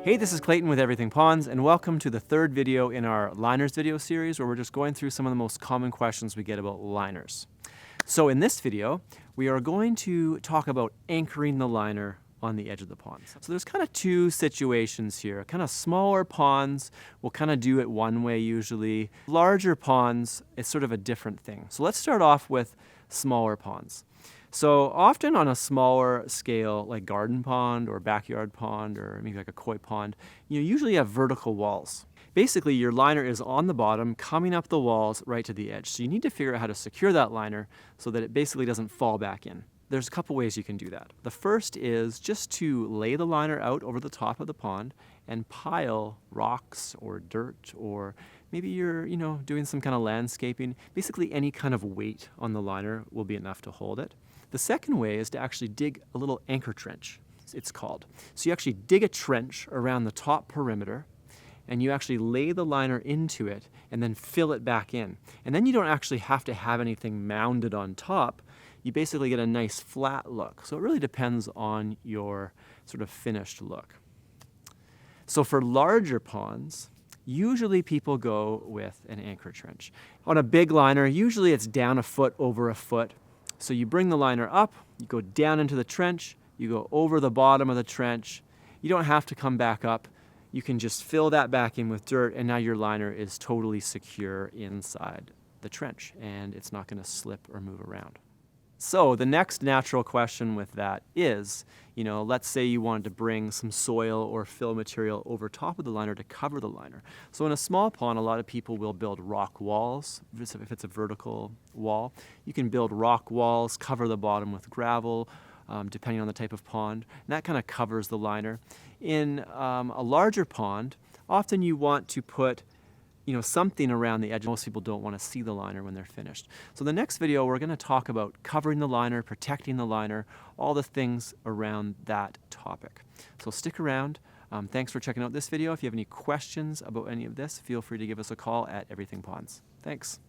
Hey, this is Clayton with Everything Ponds, and welcome to the third video in our liners video series where we're just going through some of the most common questions we get about liners. So in this video, we are going to talk about anchoring the liner on the edge of the pond. So there's kind of two situations here. Kind of smaller ponds will kind of do it one way usually. Larger ponds, it's sort of a different thing. So let's start off with smaller ponds. So often on a smaller scale, like garden pond or backyard pond or maybe like a koi pond, you usually have vertical walls. Basically, your liner is on the bottom, coming up the walls right to the edge. So you need to figure out how to secure that liner so that it basically doesn't fall back in. There's a couple ways you can do that. The first is just to lay the liner out over the top of the pond and pile rocks or dirt, or maybe you're doing some kind of landscaping. Basically any kind of weight on the liner will be enough to hold it. The second way is to actually dig a little anchor trench, it's called. So you actually dig a trench around the top perimeter and you actually lay the liner into it and then fill it back in. And then you don't actually have to have anything mounded on top. You basically get a nice flat look. So it really depends on your sort of finished look. So for larger ponds, usually people go with an anchor trench. On a big liner, usually it's down a foot, over a foot. So you bring the liner up, you go down into the trench, you go over the bottom of the trench. You don't have to come back up. You can just fill that back in with dirt, and now your liner is totally secure inside the trench, and it's not going to slip or move around. So the next natural question with that is, let's say you wanted to bring some soil or fill material over top of the liner to cover the liner. So in a small pond, a lot of people will build rock walls. If it's a vertical wall, you can build rock walls, cover the bottom with gravel, depending on the type of pond, and that kind of covers the liner. In a larger pond, often you want to put something around the edge. Most people don't want to see the liner when they're finished. So the next video, we're going to talk about covering the liner, protecting the liner, all the things around that topic. So stick around. Thanks for checking out this video. If you have any questions about any of this, feel free to give us a call at Everything Ponds. Thanks.